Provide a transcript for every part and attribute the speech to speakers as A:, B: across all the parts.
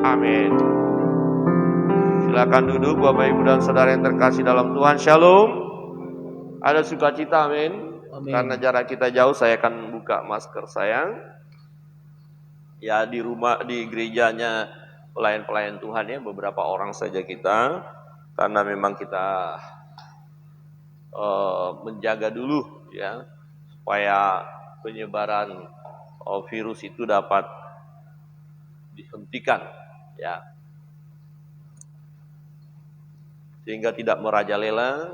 A: Amin. Silakan duduk Bapak Ibu dan Saudara yang terkasih dalam Tuhan. Shalom. Ada sukacita, amin. Karena jarak kita jauh, saya akan buka masker saya. Ya, di rumah, di gerejanya pelayan-pelayan Tuhan ya, beberapa orang saja kita. Karena memang kita menjaga dulu ya, supaya penyebaran virus itu dapat dihentikan ya, sehingga tidak merajalela.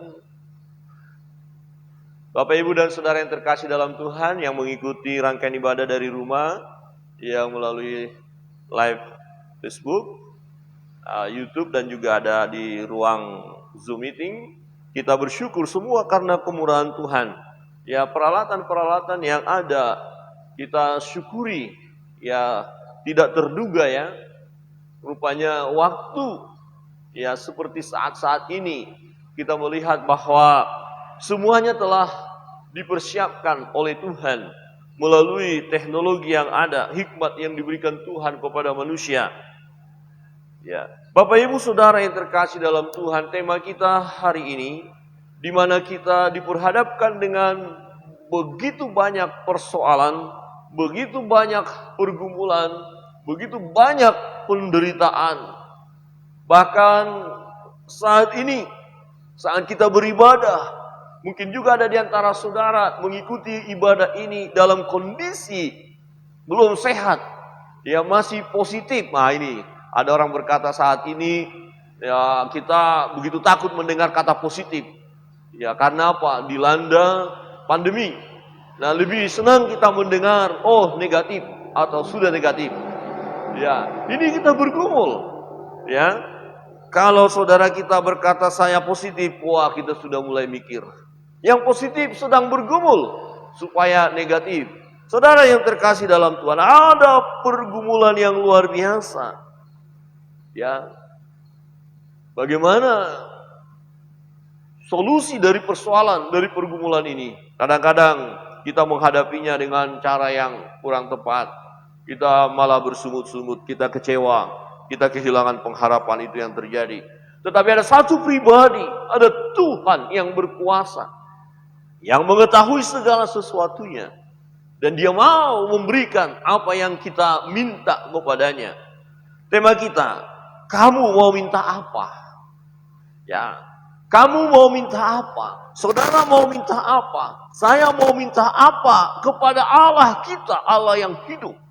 A: Bapak Ibu dan Saudara yang terkasih dalam Tuhan yang mengikuti rangkaian ibadah dari rumah, yang melalui live Facebook, YouTube dan juga ada di ruang Zoom meeting, kita bersyukur semua karena kemurahan Tuhan. Ya, peralatan-peralatan yang ada kita syukuri ya, tidak terduga ya. Rupanya waktu ya seperti saat-saat ini kita melihat bahwa semuanya telah dipersiapkan oleh Tuhan melalui teknologi yang ada, hikmat yang diberikan Tuhan kepada manusia. Ya, Bapak Ibu Saudara yang terkasih dalam Tuhan, tema kita hari ini di mana kita diperhadapkan dengan begitu banyak persoalan, begitu banyak pergumulan, begitu banyak penderitaan. Bahkan saat ini, saat kita beribadah, mungkin juga ada di antara saudara mengikuti ibadah ini dalam kondisi belum sehat, ya masih positif. Nah ini, ada orang berkata saat ini, ya kita begitu takut mendengar kata positif. Ya karena apa? Dilanda pandemi. Nah lebih senang kita mendengar, oh negatif atau sudah negatif. Ya, ini kita bergumul. Ya, kalau saudara kita berkata saya positif, wah kita sudah mulai mikir. Yang positif sedang bergumul supaya negatif. Saudara yang terkasih dalam Tuhan, ada pergumulan yang luar biasa. Ya, bagaimana solusi dari persoalan, dari pergumulan ini? Kadang-kadang kita menghadapinya dengan cara yang kurang tepat. Kita malah bersungut-sungut, kita kecewa, kita kehilangan pengharapan, itu yang terjadi. Tetapi ada satu pribadi, ada Tuhan yang berkuasa, yang mengetahui segala sesuatunya. Dan dia mau memberikan apa yang kita minta kepadanya. Tema kita, kamu mau minta apa? Ya, kamu mau minta apa? Saudara mau minta apa? Saya mau minta apa kepada Allah kita, Allah yang hidup?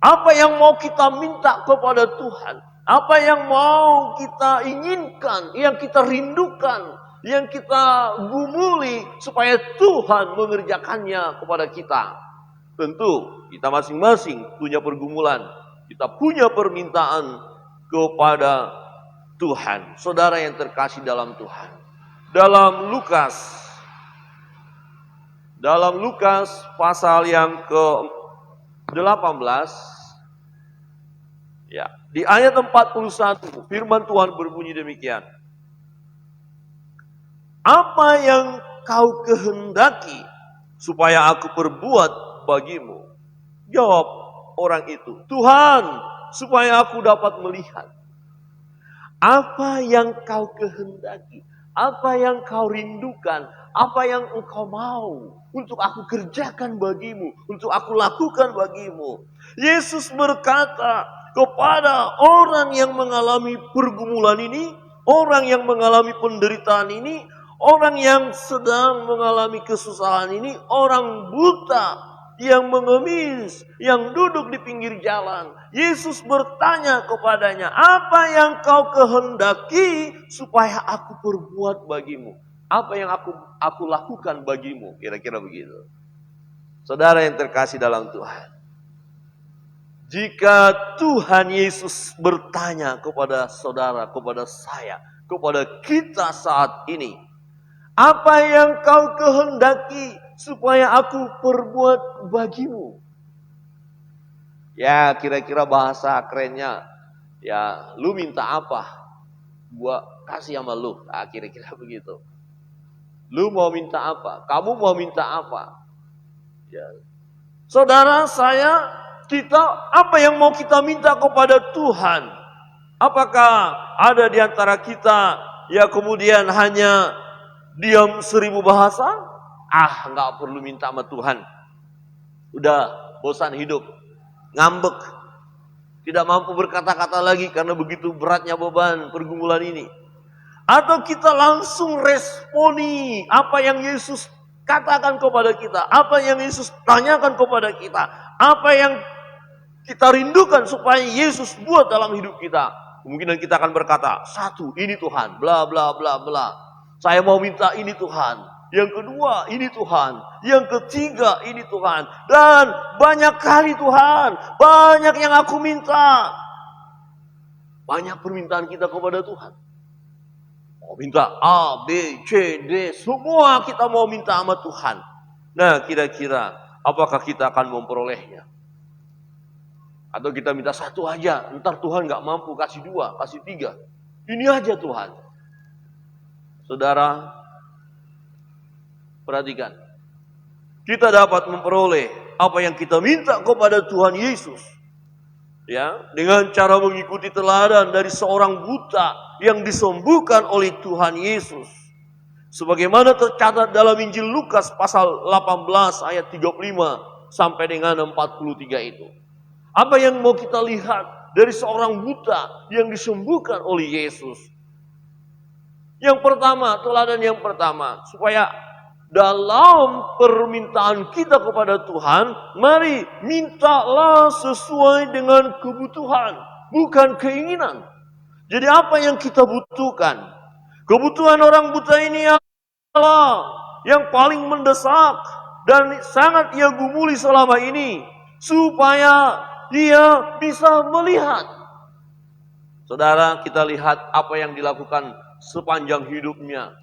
A: Apa yang mau kita minta kepada Tuhan? Apa yang mau kita inginkan, yang kita rindukan, yang kita gumuli supaya Tuhan mengerjakannya kepada kita? Tentu kita masing-masing punya pergumulan, kita punya permintaan kepada Tuhan. Saudara yang terkasih dalam Tuhan, dalam Lukas pasal yang ke-18 ya, di ayat 41 firman Tuhan berbunyi demikian. Apa yang kau kehendaki supaya aku perbuat bagimu? Jawab orang itu, Tuhan, supaya aku dapat melihat. Apa yang kau kehendaki, apa yang kau rindukan, apa yang engkau mau untuk aku kerjakan bagimu, untuk aku lakukan bagimu. Yesus berkata kepada orang yang mengalami pergumulan ini, orang yang mengalami penderitaan ini, orang yang sedang mengalami kesusahan ini, orang buta yang mengemis, yang duduk di pinggir jalan. Yesus bertanya kepadanya, apa yang kau kehendaki supaya aku perbuat bagimu? Apa yang aku lakukan bagimu? Kira-kira begitu. Saudara yang terkasih dalam Tuhan, jika Tuhan Yesus bertanya kepada saudara, kepada saya, kepada kita saat ini, apa yang kau kehendaki supaya aku perbuat bagimu? Ya kira-kira bahasa kerennya, ya lu minta apa, gua kasih sama lu. Nah, kira-kira begitu. Lu mau minta apa? Kamu mau minta apa? Ya. Saudara, saya, kita, apa yang mau kita minta kepada Tuhan? Apakah ada di antara kita ya kemudian hanya diam 1000 bahasa? Nggak perlu minta sama Tuhan. Udah bosan hidup, ngambek, tidak mampu berkata-kata lagi karena begitu beratnya beban pergumulan ini. Atau kita langsung responi apa yang Yesus katakan kepada kita, apa yang Yesus tanyakan kepada kita, apa yang kita rindukan supaya Yesus buat dalam hidup kita. Kemungkinan kita akan berkata, 1, ini Tuhan, bla bla bla bla. Saya mau minta ini Tuhan. Yang kedua, ini Tuhan. Yang ketiga, ini Tuhan. Dan banyak kali Tuhan, banyak yang aku minta. Banyak permintaan kita kepada Tuhan. Mau minta A, B, C, D, semua kita mau minta sama Tuhan. Nah, kira-kira apakah kita akan memperolehnya? Atau kita minta 1 aja, ntar Tuhan gak mampu kasih 2, kasih 3. Ini aja Tuhan. Saudara, perhatikan. Kita dapat memperoleh apa yang kita minta kepada Tuhan Yesus. Ya, dengan cara mengikuti teladan dari seorang buta yang disembuhkan oleh Tuhan Yesus. Sebagaimana tercatat dalam Injil Lukas pasal 18 ayat 35 sampai dengan 43 itu. Apa yang mau kita lihat dari seorang buta yang disembuhkan oleh Yesus? Yang pertama, teladan yang pertama, supaya dalam permintaan kita kepada Tuhan, mari mintalah sesuai dengan kebutuhan, bukan keinginan. Jadi apa yang kita butuhkan? Kebutuhan orang buta ini adalah yang paling mendesak dan sangat ia gumuli selama ini, supaya dia bisa melihat. Saudara, kita lihat apa yang dilakukan sepanjang hidupnya.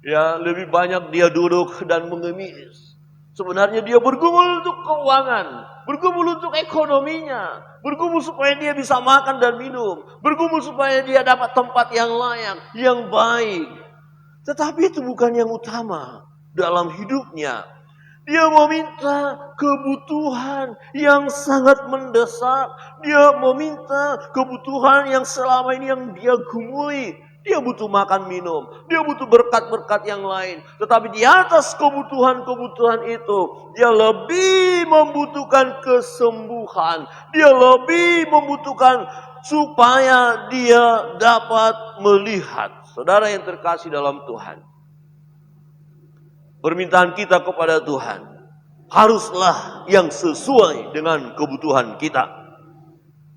A: Ya, lebih banyak dia duduk dan mengemis. Sebenarnya dia bergumul untuk keuangan, bergumul untuk ekonominya, bergumul supaya dia bisa makan dan minum, bergumul supaya dia dapat tempat yang layak, yang baik. Tetapi itu bukan yang utama dalam hidupnya. Dia meminta kebutuhan yang sangat mendesak. Dia meminta kebutuhan yang selama ini yang dia gumuli. Dia butuh makan minum. Dia butuh berkat-berkat yang lain. Tetapi di atas kebutuhan-kebutuhan itu, dia lebih membutuhkan kesembuhan. Dia lebih membutuhkan supaya dia dapat melihat. Saudara yang terkasih dalam Tuhan, permintaan kita kepada Tuhan haruslah yang sesuai dengan kebutuhan kita.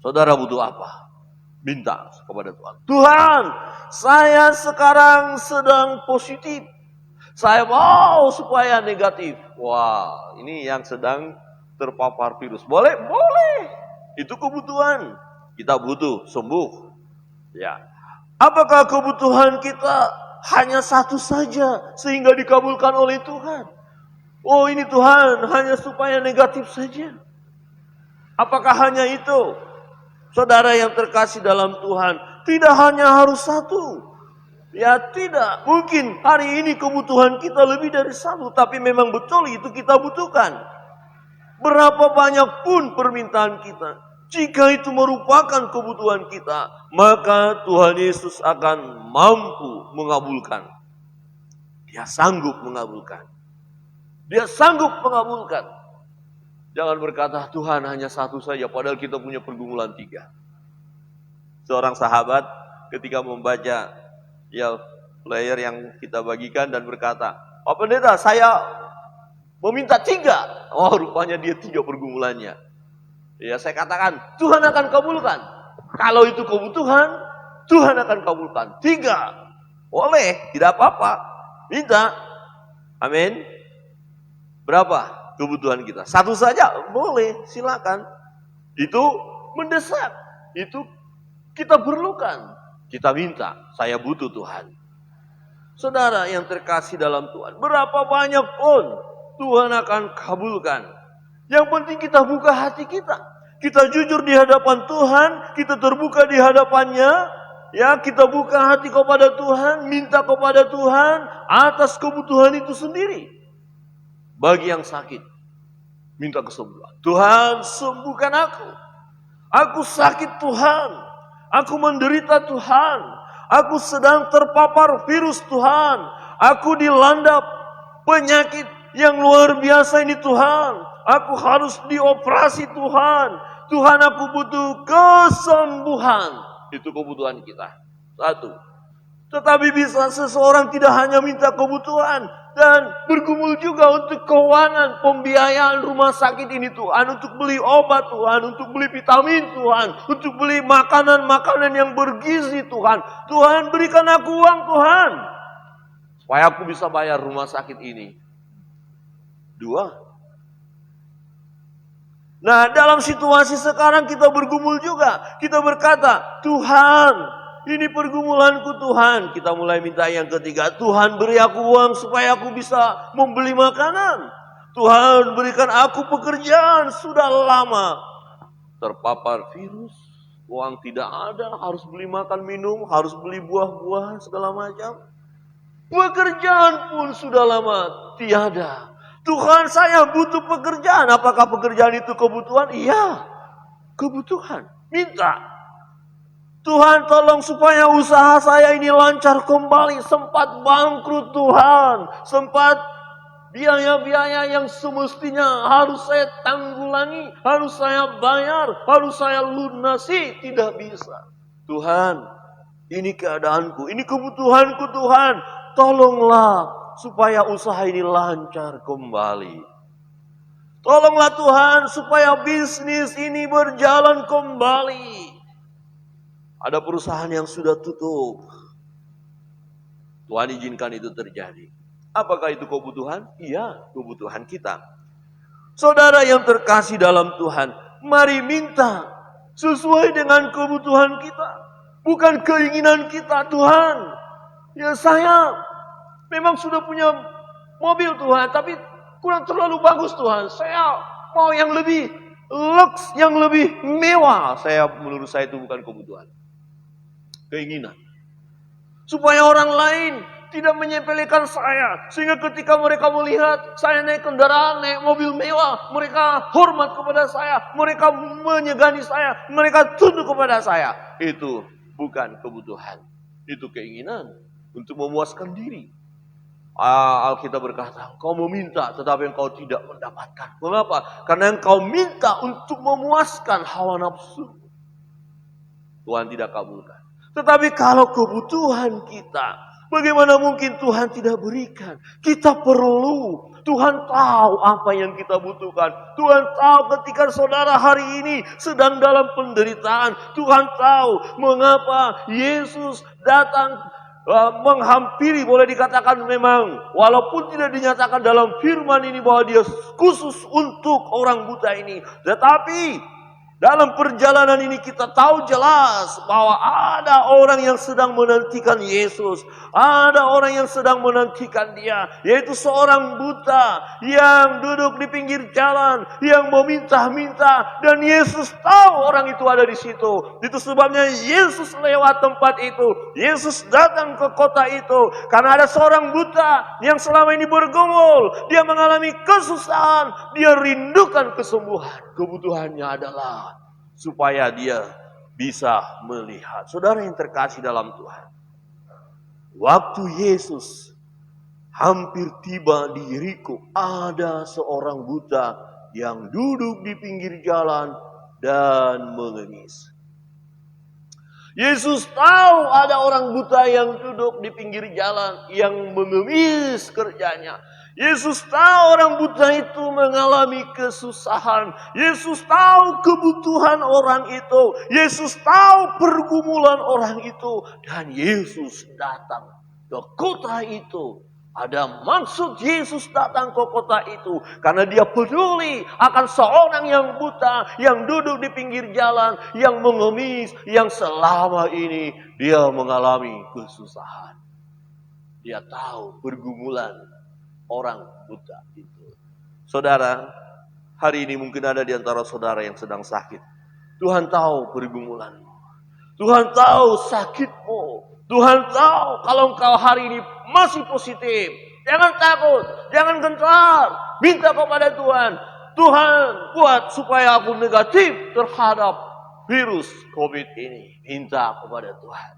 A: Saudara butuh apa? Minta kepada Tuhan. Tuhan, saya sekarang sedang positif. Saya mau supaya negatif. Wah, ini yang sedang terpapar virus. Boleh? Boleh. Itu kebutuhan. Kita butuh sembuh. Ya. Apakah kebutuhan kita hanya satu saja sehingga dikabulkan oleh Tuhan? Oh, ini Tuhan hanya supaya negatif saja. Apakah hanya itu? Saudara yang terkasih dalam Tuhan, tidak hanya harus satu. Ya tidak, mungkin hari ini kebutuhan kita lebih dari satu, tapi memang betul itu kita butuhkan. Berapa banyak pun permintaan kita, jika itu merupakan kebutuhan kita, maka Tuhan Yesus akan mampu mengabulkan. Dia sanggup mengabulkan. Dia sanggup mengabulkan. Jangan berkata Tuhan hanya satu saja, padahal kita punya pergumulan 3. Seorang sahabat ketika membaca flyer yang kita bagikan dan berkata, Pak Pendeta, saya meminta 3. Oh, rupanya dia 3 pergumulannya. Ya, saya katakan, Tuhan akan kabulkan. Kalau itu kebutuhan, Tuhan akan kabulkan. 3. Boleh, tidak apa-apa. Minta. Amin. Berapa kebutuhan kita? 1 saja, boleh, silakan. Itu mendesak. Itu kita perlukan. Kita minta, saya butuh Tuhan. Saudara yang terkasih dalam Tuhan, berapa banyak pun Tuhan akan kabulkan. Yang penting kita buka hati kita. Kita jujur di hadapan Tuhan, kita terbuka di hadapannya. Ya, kita buka hati kepada Tuhan, minta kepada Tuhan atas kebutuhan itu sendiri. Bagi yang sakit, minta kesembuhan. Tuhan, sembuhkan aku. Aku sakit Tuhan. Aku menderita Tuhan. Aku sedang terpapar virus Tuhan. Aku dilanda penyakit yang luar biasa ini Tuhan. Aku harus dioperasi Tuhan. Tuhan, aku butuh kesembuhan. Itu kebutuhan kita. Satu. Tetapi bisa seseorang tidak hanya minta kebutuhan dan bergumul juga untuk keuangan pembiayaan rumah sakit ini Tuhan, untuk beli obat Tuhan, untuk beli vitamin Tuhan, untuk beli makanan-makanan yang bergizi Tuhan. Tuhan, berikan aku uang Tuhan, supaya aku bisa bayar rumah sakit ini. Dua. Nah, dalam situasi sekarang kita bergumul juga. Kita berkata, Tuhan, ini pergumulanku Tuhan. Kita mulai minta yang ketiga. Tuhan, beri aku uang supaya aku bisa membeli makanan. Tuhan, berikan aku pekerjaan. Sudah lama terpapar virus. Uang tidak ada. Harus beli makan minum. Harus beli buah-buahan segala macam. Pekerjaan pun sudah lama tiada. Tuhan, saya butuh pekerjaan. Apakah pekerjaan itu kebutuhan? Iya, kebutuhan. Minta. Tuhan, tolong supaya usaha saya ini lancar kembali. Sempat bangkrut Tuhan. Sempat biaya-biaya yang semestinya harus saya tanggulangi. Harus saya bayar. Harus saya lunasi. Tidak bisa. Tuhan, ini keadaanku. Ini kebutuhanku Tuhan. Tolonglah supaya usaha ini lancar kembali. Tolonglah Tuhan supaya bisnis ini berjalan kembali. Ada perusahaan yang sudah tutup. Tuhan izinkan itu terjadi. Apakah itu kebutuhan? Iya, kebutuhan kita. Saudara yang terkasih dalam Tuhan, mari minta sesuai dengan kebutuhan kita. Bukan keinginan kita, Tuhan. Ya, saya memang sudah punya mobil Tuhan, tapi kurang terlalu bagus Tuhan. Saya mau yang lebih lux, yang lebih mewah. Menurut saya itu bukan kebutuhan. Keinginan. Supaya orang lain tidak menyepelekan saya. Sehingga ketika mereka melihat saya naik kendaraan, naik mobil mewah, mereka hormat kepada saya. Mereka menyegani saya. Mereka tunduk kepada saya. Itu bukan kebutuhan. Itu keinginan untuk memuaskan diri. Alkitab berkata, engkau meminta tetapi engkau tidak mendapatkan. Mengapa? Karena engkau minta untuk memuaskan hawa nafsu. Tuhan tidak kabulkan. Tetapi kalau kebutuhan kita, bagaimana mungkin Tuhan tidak berikan? Kita perlu. Tuhan tahu apa yang kita butuhkan. Tuhan tahu ketika saudara hari ini sedang dalam penderitaan. Tuhan tahu mengapa Yesus datang menghampiri, boleh dikatakan memang walaupun tidak dinyatakan dalam firman ini bahwa dia khusus untuk orang buta ini, tetapi dalam perjalanan ini kita tahu jelas bahwa ada orang yang sedang menantikan Yesus. Ada orang yang sedang menantikan dia. Yaitu seorang buta yang duduk di pinggir jalan. Yang meminta-minta. Dan Yesus tahu orang itu ada di situ. Itu sebabnya Yesus lewat tempat itu. Yesus datang ke kota itu. Karena ada seorang buta yang selama ini bergumul. Dia mengalami kesusahan. Dia rindukan kesembuhan. Kebutuhannya adalah supaya dia bisa melihat. Saudara yang terkasih dalam Tuhan, waktu Yesus hampir tiba di Yeriko, ada seorang buta yang duduk di pinggir jalan dan menangis. Yesus tahu ada orang buta yang duduk di pinggir jalan yang mengemis kerjanya. Yesus tahu orang buta itu mengalami kesusahan. Yesus tahu kebutuhan orang itu. Yesus tahu pergumulan orang itu. Dan Yesus datang ke kota itu. Ada maksud Yesus datang ke kota itu. Karena dia peduli akan seorang yang buta. Yang duduk di pinggir jalan. Yang mengemis. Yang selama ini dia mengalami kesusahan. Dia tahu pergumulan orang buta itu. Saudara, hari ini mungkin ada di antara saudara yang sedang sakit. Tuhan tahu pergumulanmu. Tuhan tahu sakitmu. Tuhan tahu kalau engkau hari ini masih positif. Jangan takut, jangan gentar. Minta kepada Tuhan. Tuhan, buat supaya aku negatif terhadap virus COVID ini. Minta kepada Tuhan.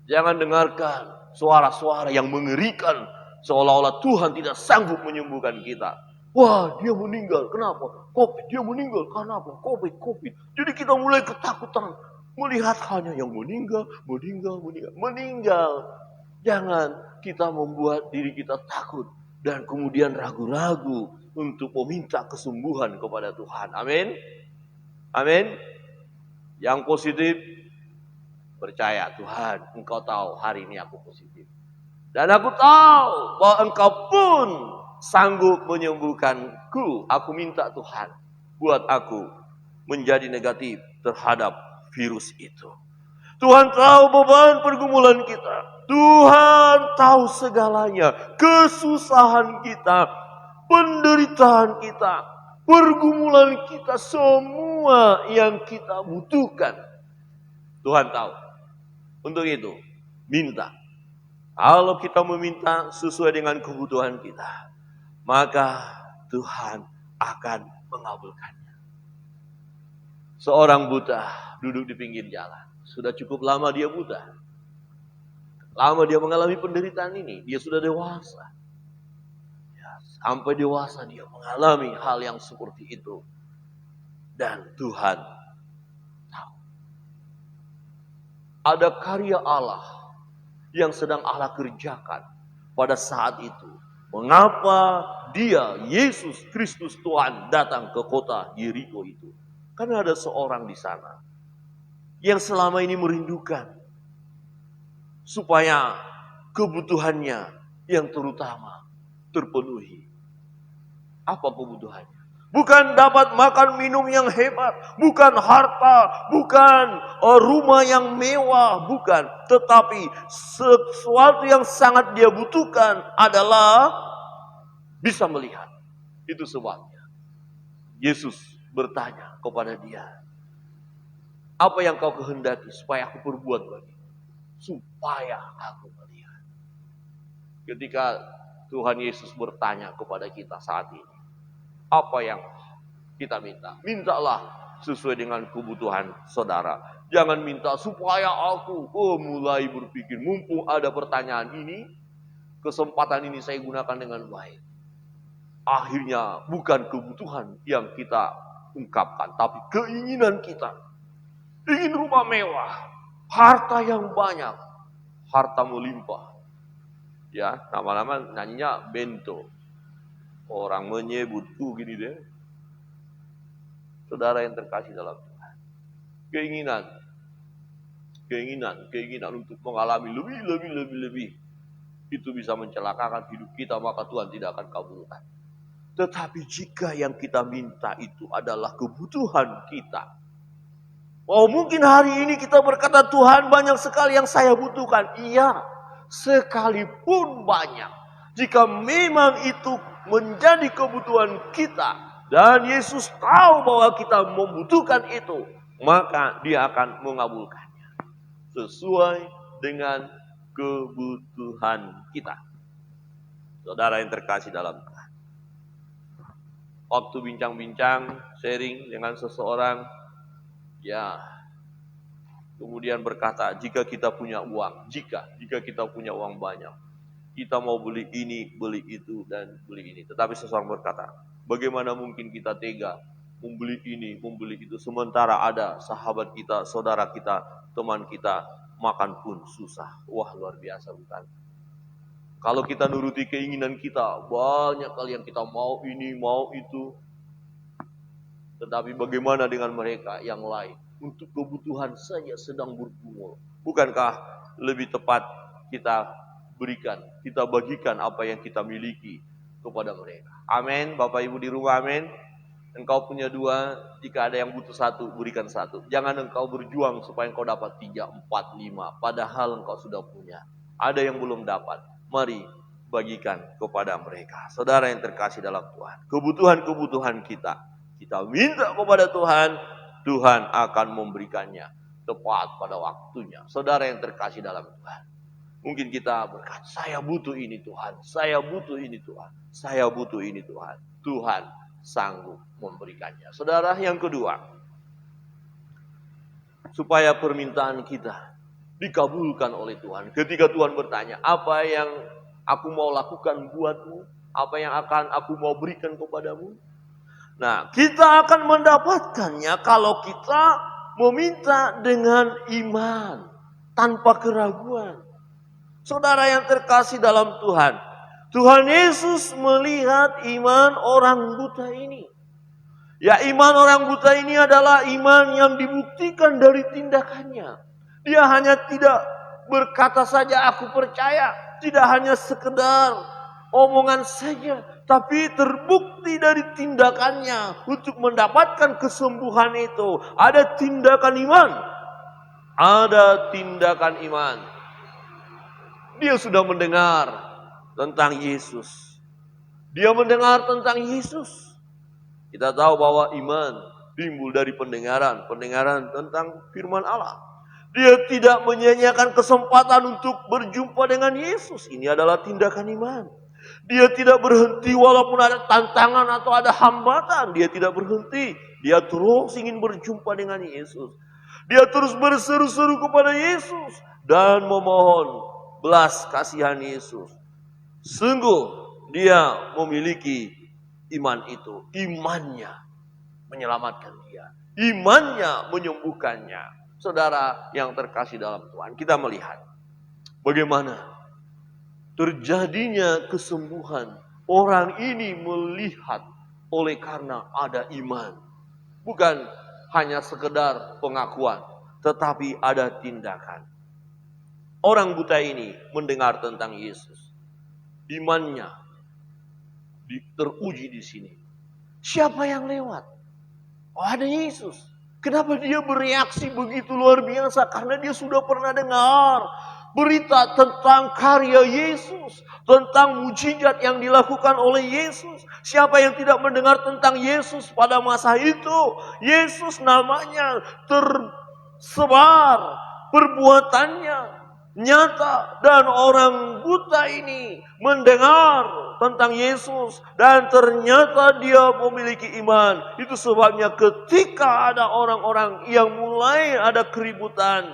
A: Jangan dengarkan suara-suara yang mengerikan. Seolah-olah Tuhan tidak sanggup menyembuhkan kita. Wah, dia meninggal. Kenapa? COVID. Dia meninggal. Kenapa? COVID. Jadi kita mulai ketakutan. Melihat hanya yang meninggal. Jangan kita membuat diri kita takut. Dan kemudian ragu-ragu untuk meminta kesembuhan kepada Tuhan. Amin. Amin. Yang positif, percaya Tuhan, Engkau tahu hari ini aku positif. Dan aku tahu bahwa Engkau pun sanggup menyembuhkanku. Aku minta Tuhan, buat aku menjadi negatif terhadap virus itu. Tuhan tahu beban pergumulan kita. Tuhan tahu segalanya. Kesusahan kita, penderitaan kita, pergumulan kita, semua yang kita butuhkan. Tuhan tahu. Untuk itu, minta. Kalau kita meminta sesuai dengan kebutuhan kita, maka Tuhan akan mengabulkannya. Seorang buta duduk di pinggir jalan. Sudah cukup lama dia buta. Lama dia mengalami penderitaan ini. Dia sudah dewasa. Ya, sampai dewasa dia mengalami hal yang seperti itu. Dan Tuhan tahu. Ada karya Allah yang sedang Allah kerjakan pada saat itu. Mengapa dia, Yesus Kristus Tuhan, datang ke kota Yeriko itu? Karena ada seorang di sana yang selama ini merindukan supaya kebutuhannya yang terutama terpenuhi. Apa kebutuhannya? Bukan dapat makan minum yang hebat, bukan harta, bukan rumah yang mewah, bukan. Tetapi sesuatu yang sangat dia butuhkan adalah bisa melihat. Itu sebabnya Yesus bertanya kepada dia, apa yang kau kehendaki supaya aku perbuat bagimu? Supaya aku melihat. Ketika Tuhan Yesus bertanya kepada kita saat ini, apa yang kita minta? Mintalah sesuai dengan kebutuhan saudara. Jangan minta supaya aku mulai berpikir, mumpung ada pertanyaan ini, kesempatan ini saya gunakan dengan baik. Akhirnya bukan kebutuhan yang kita ungkapkan, tapi keinginan kita. Ingin rumah mewah, harta yang banyak, harta melimpah. Ya, lama-lama nyanyinya bento. Orang menyebutku gini deh. Saudara yang terkasih dalam Tuhan. Keinginan untuk mengalami lebih. Itu bisa mencelakakan hidup kita, maka Tuhan tidak akan kabulkan. Tetapi jika yang kita minta itu adalah kebutuhan kita. Oh, mungkin hari ini kita berkata, Tuhan banyak sekali yang saya butuhkan. Iya, sekalipun banyak. Jika memang itu menjadi kebutuhan kita, dan Yesus tahu bahwa kita membutuhkan itu, maka dia akan mengabulkannya. Sesuai dengan kebutuhan kita. Saudara yang terkasih dalam Tuhan. Waktu bincang-bincang, sharing dengan seseorang, ya, kemudian berkata, jika kita punya uang, jika kita punya uang banyak, kita mau beli ini, beli itu, dan beli ini. Tetapi seseorang berkata, bagaimana mungkin kita tega membeli ini, membeli itu, sementara ada sahabat kita, saudara kita, teman kita, makan pun susah. Wah, luar biasa bukan? Kalau kita nuruti keinginan kita, banyak kali yang kita mau ini, mau itu. Tetapi bagaimana dengan mereka yang lain? Untuk kebutuhan saja sedang bergumul. Bukankah lebih tepat kita berikan, kita bagikan apa yang kita miliki kepada mereka? Amin. Bapak Ibu di rumah, amin. Engkau punya 2, jika ada yang butuh 1, berikan 1. Jangan engkau berjuang supaya engkau dapat 3, 4, 5. Padahal engkau sudah punya. Ada yang belum dapat. Mari bagikan kepada mereka. Saudara yang terkasih dalam Tuhan. Kebutuhan-kebutuhan kita minta kepada Tuhan, Tuhan akan memberikannya tepat pada waktunya. Saudara yang terkasih dalam Tuhan. Mungkin kita berkata, saya butuh ini Tuhan, saya butuh ini Tuhan, saya butuh ini Tuhan. Tuhan sanggup memberikannya. Saudara yang kedua, supaya permintaan kita dikabulkan oleh Tuhan. Ketika Tuhan bertanya, apa yang aku mau lakukan buatmu? Apa yang akan aku mau berikan kepadamu? Nah, kita akan mendapatkannya kalau kita meminta dengan iman, tanpa keraguan. Saudara yang terkasih dalam Tuhan, Tuhan Yesus melihat iman orang buta ini. Ya, iman orang buta ini adalah iman yang dibuktikan dari tindakannya. Dia hanya tidak berkata saja aku percaya, tidak hanya sekedar omongan saja, tapi terbukti dari tindakannya untuk mendapatkan kesembuhan itu. Ada tindakan iman. Ada tindakan iman. Dia sudah mendengar tentang Yesus. Dia mendengar tentang Yesus. Kita tahu bahwa iman timbul dari pendengaran tentang firman Allah. Dia tidak menyia-nyiakan kesempatan untuk berjumpa dengan Yesus. Ini adalah tindakan iman. Dia tidak berhenti walaupun ada tantangan atau ada hambatan. Dia tidak berhenti. Dia terus ingin berjumpa dengan Yesus. Dia terus berseru-seru kepada Yesus dan memohon belas kasihan Yesus. Sungguh dia memiliki iman itu. Imannya menyelamatkan dia. Imannya menyembuhkannya. Saudara yang terkasih dalam Tuhan, kita melihat bagaimana terjadinya kesembuhan. Orang ini melihat oleh karena ada iman. Bukan hanya sekedar pengakuan, tetapi ada tindakan. Orang buta ini mendengar tentang Yesus. Imannya teruji di sini. Siapa yang lewat? Oh, ada Yesus. Kenapa dia bereaksi begitu luar biasa? Karena dia sudah pernah dengar berita tentang karya Yesus, tentang mujizat yang dilakukan oleh Yesus. Siapa yang tidak mendengar tentang Yesus pada masa itu? Yesus namanya tersebar, perbuatannya nyata, dan orang buta ini mendengar tentang Yesus dan ternyata dia memiliki iman. Itu sebabnya ketika ada orang-orang yang mulai ada keributan,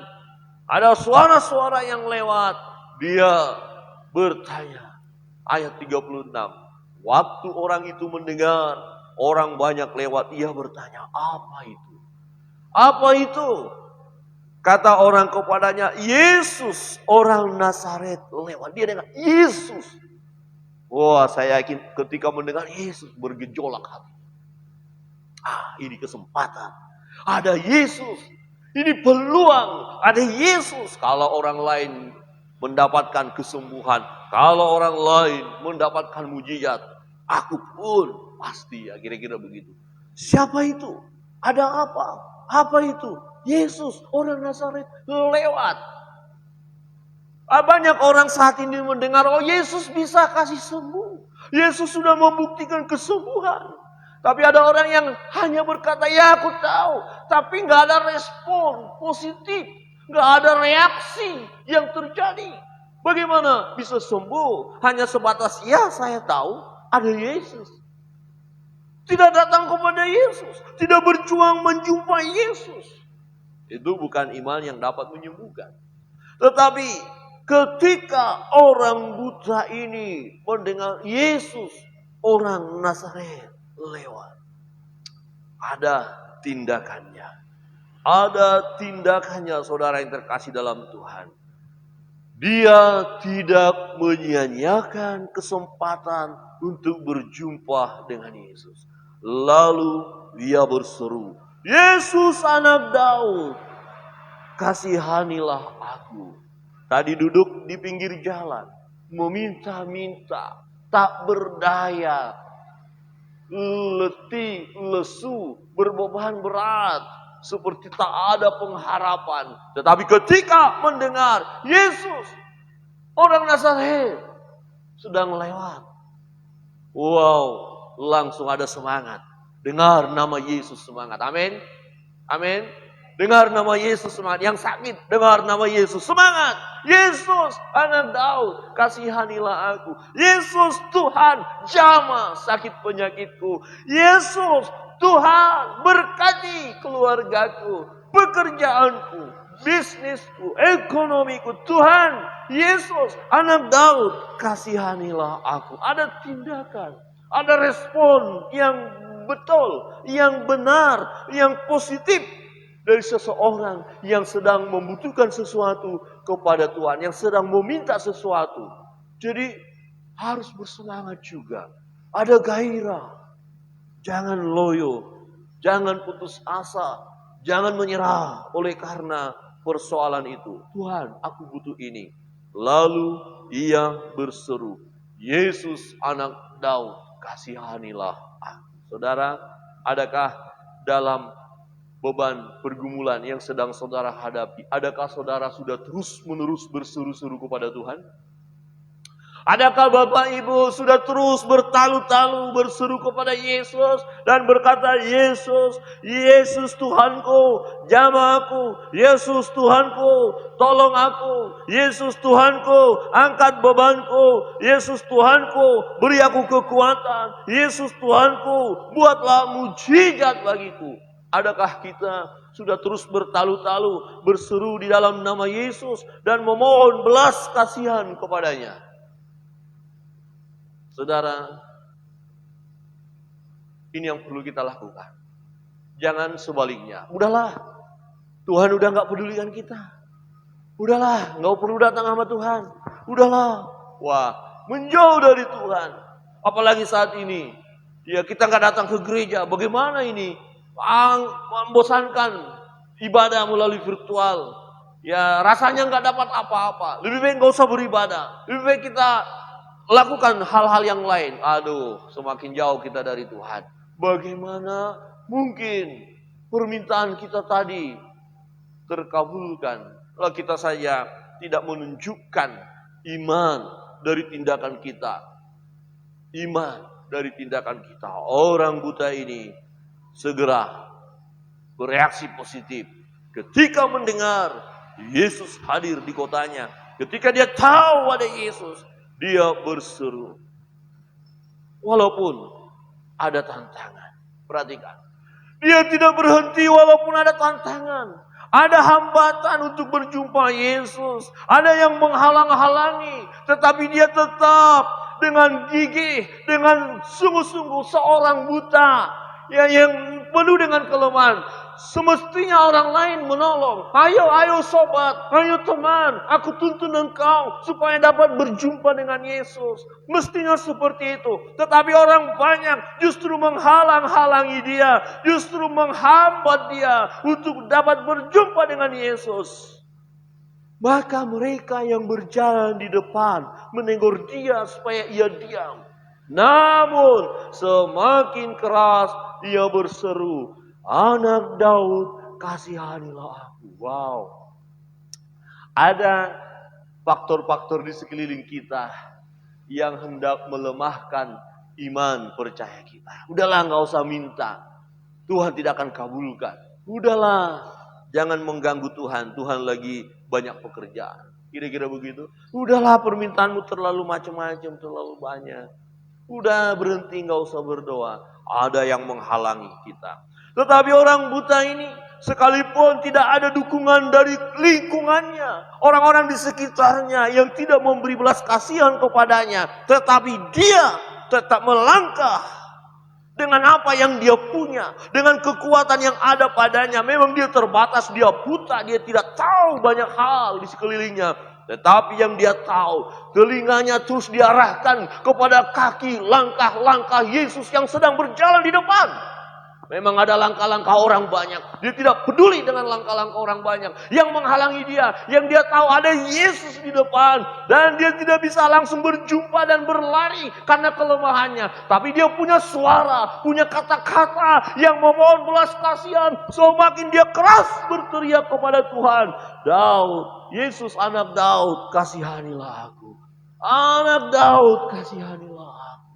A: ada suara-suara yang lewat, dia bertanya. Ayat 36. Waktu orang itu mendengar orang banyak lewat, ia bertanya, apa itu? Apa itu? Kata orang kepadanya, Yesus orang Nazaret lewat. Dia dengar, Yesus. Wah, saya yakin ketika mendengar Yesus bergejolak hati. Ini kesempatan. Ada Yesus. Ini peluang. Ada Yesus. Kalau orang lain mendapatkan kesembuhan, kalau orang lain mendapatkan mujizat, aku pun pasti, ya kira-kira begitu. Siapa itu? Ada apa? Apa itu? Yesus orang Nazaret lewat. Banyak orang saat ini mendengar, oh Yesus bisa kasih sembuh. Yesus sudah membuktikan kesembuhan. Tapi ada orang yang hanya berkata, ya aku tahu. Tapi gak ada respon positif. Gak ada reaksi yang terjadi. Bagaimana bisa sembuh? Hanya sebatas, ya saya tahu ada Yesus. Tidak datang kepada Yesus. Tidak berjuang menjumpai Yesus. Itu bukan iman yang dapat menyembuhkan. Tetapi ketika orang buta ini mendengar Yesus orang Nazaret lewat, ada tindakannya. Ada tindakannya, saudara yang terkasih dalam Tuhan. Dia tidak menyia-nyiakan kesempatan untuk berjumpa dengan Yesus. Lalu dia berseru, Yesus anak Daud, kasihanilah aku. Tadi duduk di pinggir jalan, meminta-minta, tak berdaya, letih, lesu, berbeban berat, seperti tak ada pengharapan. Tetapi ketika mendengar Yesus, orang Nazaret, sedang lewat, wow, langsung ada semangat. Dengar nama Yesus semangat. Amin. Amin. Dengar nama Yesus semangat. Yang sakit dengar nama Yesus semangat. Yesus anak Daud, kasihanilah aku. Yesus Tuhan, jamah sakit penyakitku. Yesus Tuhan berkati keluargaku, pekerjaanku, bisnisku, ekonomiku. Tuhan Yesus anak Daud, kasihanilah aku. Ada tindakan, ada respon yang betul, yang benar, yang positif dari seseorang yang sedang membutuhkan sesuatu kepada Tuhan, yang sedang meminta sesuatu. Jadi harus bersemangat juga, ada gairah. Jangan loyo, jangan putus asa, jangan menyerah oleh karena persoalan itu. Tuhan, aku butuh ini. Lalu ia berseru, Yesus anak Daud, kasihanilah aku. Saudara, adakah dalam beban pergumulan yang sedang saudara hadapi, adakah saudara sudah terus-menerus berseru-seru kepada Tuhan? Adakah Bapak Ibu sudah terus bertalu-talu berseru kepada Yesus dan berkata, Yesus, Yesus Tuhanku, jamah aku, Yesus Tuhanku, tolong aku, Yesus Tuhanku, angkat bebanku, Yesus Tuhanku, beri aku kekuatan, Yesus Tuhanku, buatlah mujizat bagiku. Adakah kita sudah terus bertalu-talu berseru di dalam nama Yesus dan memohon belas kasihan kepadanya? Saudara, ini yang perlu kita lakukan. Jangan sebaliknya. Udahlah, Tuhan udah gak pedulikan kita. Udahlah, gak perlu datang sama Tuhan. Udahlah, wah, menjauh dari Tuhan. Apalagi saat ini, ya kita gak datang ke gereja. Bagaimana ini? Membosankan ibadah melalui virtual. Ya rasanya gak dapat apa-apa. Lebih baik gak usah beribadah. Lebih baik kita lakukan hal-hal yang lain. Aduh, semakin jauh kita dari Tuhan. Bagaimana mungkin permintaan kita tadi terkabulkan kalau kita saja tidak menunjukkan iman dari tindakan kita. Iman dari tindakan kita. Orang buta ini segera bereaksi positif ketika mendengar Yesus hadir di kotanya. Ketika dia tahu ada Yesus, dia berseru. Walaupun ada tantangan. Perhatikan. Dia tidak berhenti walaupun ada tantangan. Ada hambatan untuk berjumpa Yesus. Ada yang menghalang-halangi. Tetapi dia tetap dengan gigih, dengan sungguh-sungguh seorang buta yang penuh dengan kelemahan. Semestinya orang lain menolong. Ayo sobat, ayo teman, aku tuntun engkau supaya dapat berjumpa dengan Yesus. Mestinya seperti itu. Tetapi orang banyak justru menghalang-halangi dia, justru menghambat dia untuk dapat berjumpa dengan Yesus. Maka mereka yang berjalan di depan menegur dia supaya ia diam. Namun semakin keras ia berseru, anak Daud, kasihanilah aku. Wow. Ada faktor-faktor di sekeliling kita yang hendak melemahkan iman percaya kita. Udahlah, gak usah minta. Tuhan tidak akan kabulkan. Udahlah, jangan mengganggu Tuhan. Tuhan lagi banyak pekerjaan. Kira-kira begitu. Udahlah, permintaanmu terlalu macam-macam, terlalu banyak. Udah berhenti, gak usah berdoa. Ada yang menghalangi kita. Tetapi orang buta ini, sekalipun tidak ada dukungan dari lingkungannya, orang-orang di sekitarnya yang tidak memberi belas kasihan kepadanya, tetapi dia tetap melangkah dengan apa yang dia punya, dengan kekuatan yang ada padanya. Memang dia terbatas, dia buta, dia tidak tahu banyak hal di sekelilingnya. Tetapi yang dia tahu, telinganya terus diarahkan kepada kaki langkah-langkah Yesus yang sedang berjalan di depan. Memang ada langkah-langkah orang banyak. Dia tidak peduli dengan langkah-langkah orang banyak yang menghalangi dia. Yang dia tahu ada Yesus di depan. Dan dia tidak bisa langsung berjumpa dan berlari karena kelemahannya. Tapi dia punya suara, punya kata-kata yang memohon belas kasihan. Semakin dia keras berteriak kepada Tuhan. Daud, Yesus anak Daud, kasihanilah aku. Anak Daud, kasihanilah aku.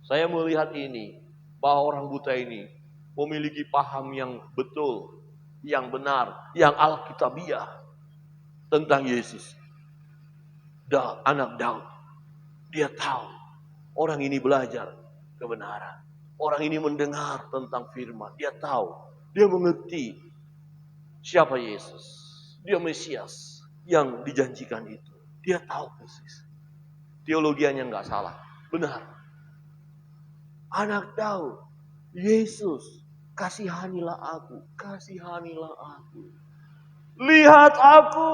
A: Saya melihat ini, bahwa orang buta ini memiliki paham yang betul, yang benar, yang alkitabiah tentang Yesus. Anak Daud, dia tahu orang ini belajar kebenaran. Orang ini mendengar tentang firman. Dia tahu. Dia mengerti siapa Yesus. Dia Mesias yang dijanjikan itu. Dia tahu persis. Teologianya nggak salah. Benar. Anak tahu. Yesus, kasihanilah aku. Kasihanilah aku. Lihat aku.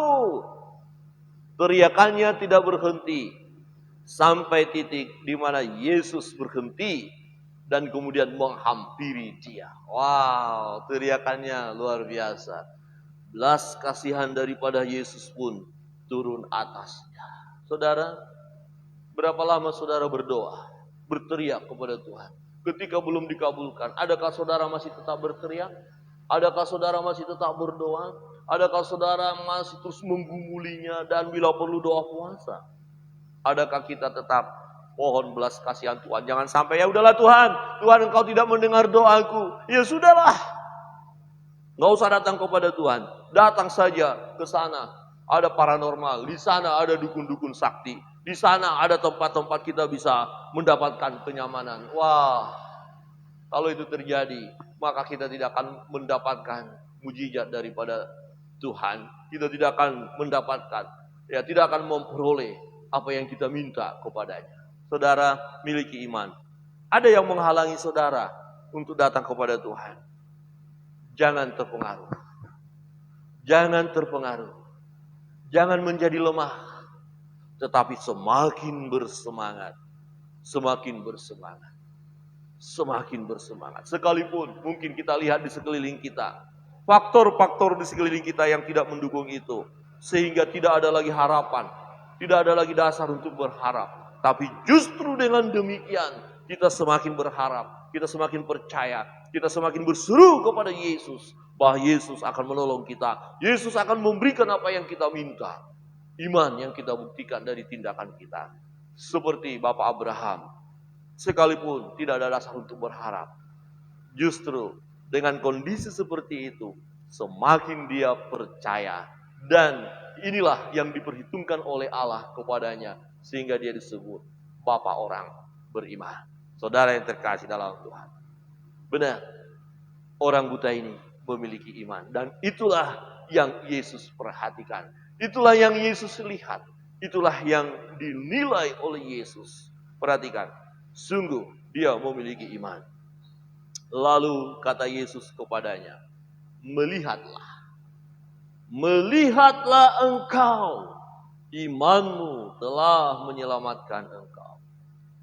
A: Teriakannya tidak berhenti. Sampai titik di mana Yesus berhenti. Dan kemudian menghampiri dia. Wow, teriakannya luar biasa. Belas kasihan daripada Yesus pun turun atasnya. Saudara, berapa lama saudara berdoa, berteriak kepada Tuhan? Ketika belum dikabulkan, adakah saudara masih tetap berteriak? Adakah saudara masih tetap berdoa? Adakah saudara masih terus menggumulinya dan bila perlu doa puasa? Adakah kita tetap mohon belas kasihan Tuhan? Jangan sampai ya udahlah Tuhan, Tuhan engkau tidak mendengar doaku. Ya sudahlah. Nggak usah datang kepada Tuhan. Datang saja ke sana. Ada paranormal. Di sana ada dukun-dukun sakti. Di sana ada tempat-tempat kita bisa mendapatkan kenyamanan. Wah, kalau itu terjadi, maka kita tidak akan mendapatkan mujizat daripada Tuhan. Kita tidak akan mendapatkan, ya tidak akan memperoleh apa yang kita minta kepadanya. Saudara miliki iman. Ada yang menghalangi saudara untuk datang kepada Tuhan. Jangan terpengaruh. Jangan terpengaruh. Jangan menjadi lemah. Tetapi semakin bersemangat. Semakin bersemangat. Semakin bersemangat. Sekalipun mungkin kita lihat di sekeliling kita. Faktor-faktor di sekeliling kita yang tidak mendukung itu. Sehingga tidak ada lagi harapan. Tidak ada lagi dasar untuk berharap. Tapi justru dengan demikian kita semakin berharap. Kita semakin percaya. Kita semakin berseru kepada Yesus. Bahwa Yesus akan menolong kita. Yesus akan memberikan apa yang kita minta. Iman yang kita buktikan dari tindakan kita. Seperti Bapak Abraham. Sekalipun tidak ada dasar untuk berharap. Justru dengan kondisi seperti itu. Semakin dia percaya. Dan inilah yang diperhitungkan oleh Allah kepadanya. Sehingga dia disebut Bapak orang beriman. Saudara yang terkasih dalam Tuhan. Benar. Orang buta ini memiliki iman. Dan itulah yang Yesus perhatikan. Itulah yang Yesus lihat. Itulah yang dinilai oleh Yesus. Perhatikan. Sungguh dia memiliki iman. Lalu kata Yesus kepadanya. Melihatlah. Melihatlah engkau. Imanmu telah menyelamatkan engkau.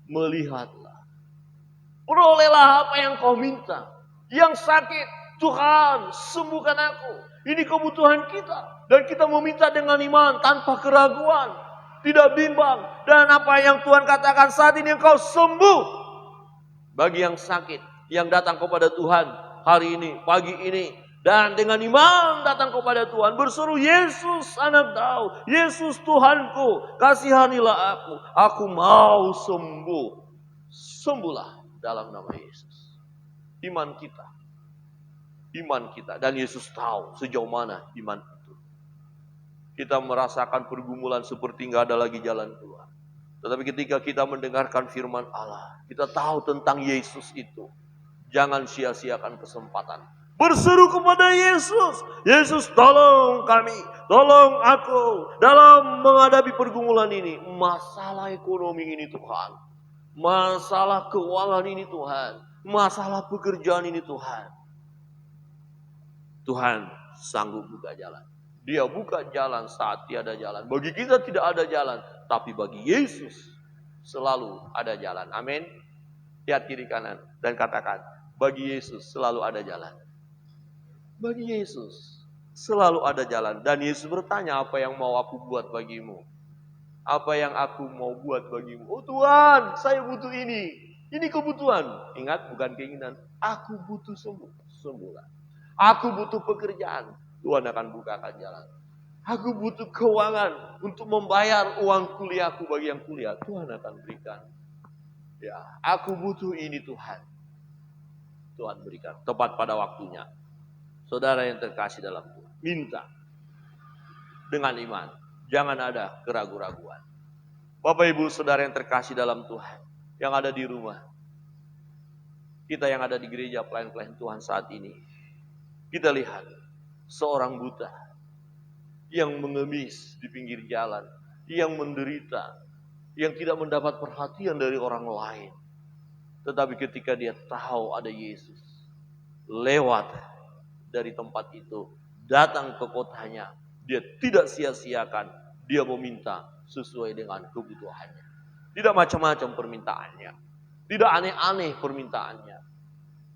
A: Melihatlah. Perolehlah apa yang kau minta. Yang sakit, Tuhan sembuhkan aku. Ini kebutuhan kita. Dan kita meminta dengan iman tanpa keraguan. Tidak bimbang. Dan apa yang Tuhan katakan saat ini engkau sembuh. Bagi yang sakit, yang datang kepada Tuhan hari ini, pagi ini. Dan dengan iman datang kepada Tuhan. Berseru, Yesus anak Daud. Yesus Tuhanku, kasihanilah aku. Aku mau sembuh. Sembuhlah dalam nama Yesus. Iman kita. Iman kita. Dan Yesus tahu sejauh mana iman itu. Kita merasakan pergumulan seperti nggak ada lagi jalan keluar. Tetapi ketika kita mendengarkan firman Allah, kita tahu tentang Yesus itu. Jangan sia-siakan kesempatan. Berseru kepada Yesus. Yesus tolong kami. Tolong aku. Dalam menghadapi pergumulan ini. Masalah ekonomi ini Tuhan. Masalah keuangan ini Tuhan. Masalah pekerjaan ini Tuhan. Tuhan sanggup buka jalan. Dia buka jalan saat tiada jalan. Bagi kita tidak ada jalan. Tapi bagi Yesus selalu ada jalan. Amin. Lihat kiri kanan dan katakan. Bagi Yesus selalu ada jalan. Bagi Yesus selalu ada jalan. Dan Yesus bertanya, apa yang mau aku buat bagimu? Apa yang aku mau buat bagimu? Oh Tuhan, saya butuh ini. Ini kebutuhan. Ingat, bukan keinginan. Aku butuh sembuh. Sembuhlah. Aku butuh pekerjaan. Tuhan akan bukakan jalan. Aku butuh keuangan untuk membayar uang kuliahku bagi yang kuliah. Tuhan akan berikan. Ya, aku butuh ini Tuhan. Tuhan berikan. Tepat pada waktunya. Saudara yang terkasih dalam Tuhan. Minta. Dengan iman. Jangan ada keraguan-raguan. Bapak Ibu saudara yang terkasih dalam Tuhan. Yang ada di rumah. Kita yang ada di gereja pelayan-pelayan Tuhan saat ini, kita lihat seorang buta yang mengemis di pinggir jalan, yang menderita, yang tidak mendapat perhatian dari orang lain. Tetapi ketika dia tahu ada Yesus, lewat dari tempat itu, datang ke kotanya, dia tidak sia-siakan, dia meminta sesuai dengan kebutuhannya. Tidak macam-macam permintaannya, tidak aneh-aneh permintaannya,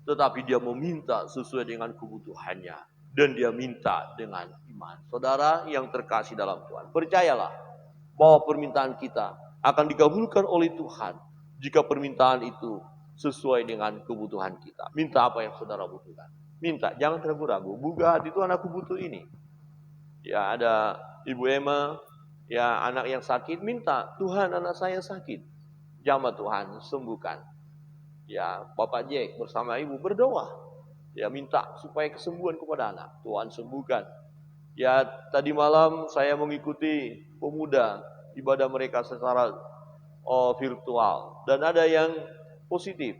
A: tetapi dia meminta sesuai dengan kebutuhannya, dan dia minta dengan iman. Saudara yang terkasih dalam Tuhan, percayalah bahwa permintaan kita akan dikabulkan oleh Tuhan jika permintaan itu sesuai dengan kebutuhan kita. Minta apa yang saudara butuhkan. Minta, jangan ragu-ragu. Buka hati, Tuhan aku butuh ini. Ya, ada Ibu Emma, ya anak yang sakit, minta, Tuhan anak saya sakit. Jamah Tuhan, sembuhkan. Ya, Bapak Jack bersama Ibu berdoa. Ya, minta supaya kesembuhan kepada anak. Tuhan sembuhkan. Ya, tadi malam saya mengikuti pemuda ibadah mereka secara virtual. Dan ada yang positif.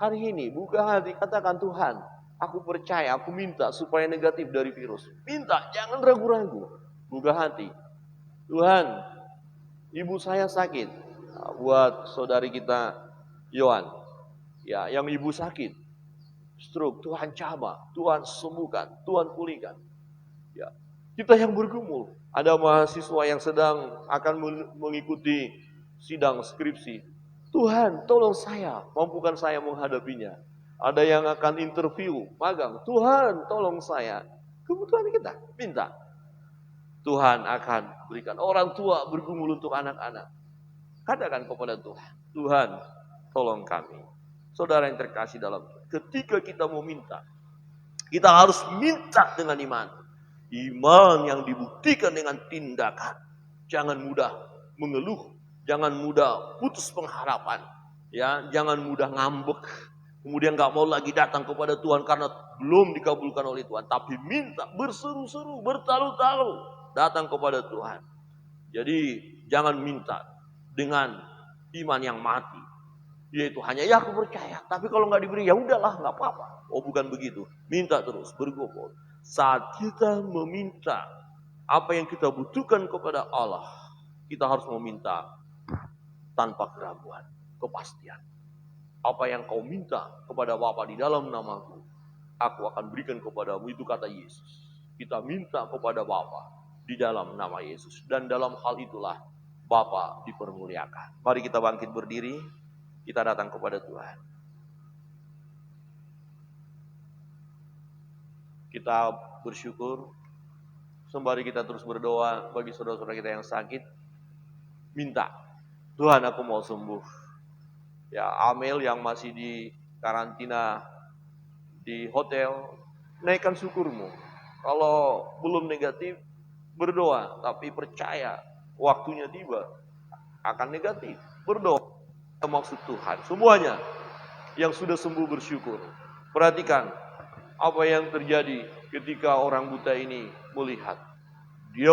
A: Hari ini buka hati, katakan Tuhan, aku percaya, aku minta supaya negatif dari virus. Minta, jangan ragu-ragu. Buka hati. Tuhan, ibu saya sakit. Nah, buat saudari kita Yohan, ya, yang ibu sakit, stroke, Tuhan jamah, Tuhan sembuhkan, Tuhan pulihkan. Ya, kita yang bergumul, ada mahasiswa yang sedang akan mengikuti sidang skripsi. Tuhan, tolong saya, mampukan saya menghadapinya. Ada yang akan interview, magang. Tuhan, tolong saya. Kebutuhan kita, minta. Tuhan akan berikan. Orang tua bergumul untuk anak-anak. Katakan kepada Tuhan, Tuhan, tolong kami. Saudara yang terkasih dalam Tuhan, ketika kita mau minta, kita harus minta dengan iman. Iman yang dibuktikan dengan tindakan. Jangan mudah mengeluh, jangan mudah putus pengharapan, ya, jangan mudah ngambek. Kemudian gak mau lagi datang kepada Tuhan karena belum dikabulkan oleh Tuhan. Tapi minta, berseru-seru, bertalu-talu, datang kepada Tuhan. Jadi jangan minta dengan iman yang mati, yaitu hanya ya aku percaya, tapi kalau gak diberi ya udahlah, gak apa-apa. Oh, bukan begitu. Minta terus, bergumul. Saat kita meminta apa yang kita butuhkan kepada Allah, kita harus meminta tanpa keraguan, kepastian. Apa yang kau minta kepada Bapa di dalam namaku, aku akan berikan kepadamu. Itu kata Yesus. Kita minta kepada Bapa di dalam nama Yesus. Dan dalam hal itulah Bapa dipermuliakan. Mari kita bangkit berdiri. Kita datang kepada Tuhan. Kita bersyukur. Sembari kita terus berdoa bagi saudara-saudara kita yang sakit. Minta. Tuhan, aku mau sembuh. Ya, Amel yang masih di karantina di hotel, naikkan syukurmu. Kalau belum negatif, berdoa. Tapi percaya, waktunya tiba, akan negatif. Berdoa, maksud Tuhan. Semuanya yang sudah sembuh bersyukur. Perhatikan apa yang terjadi ketika orang buta ini melihat. Dia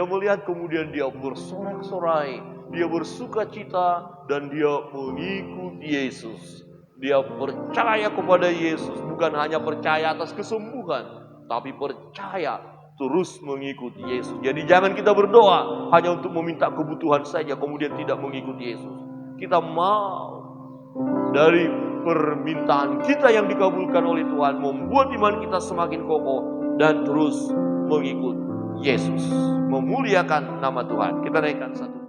A: melihat kemudian dia bersorak-sorai. Dia bersuka cita dan dia mengikuti Yesus. Dia percaya kepada Yesus, bukan hanya percaya atas kesembuhan, tapi percaya terus mengikuti Yesus. Jadi jangan kita berdoa hanya untuk meminta kebutuhan saja kemudian tidak mengikuti Yesus. Kita mau dari permintaan kita yang dikabulkan oleh Tuhan membuat iman kita semakin kokoh dan terus mengikut Yesus, memuliakan nama Tuhan. Kita naikkan satu.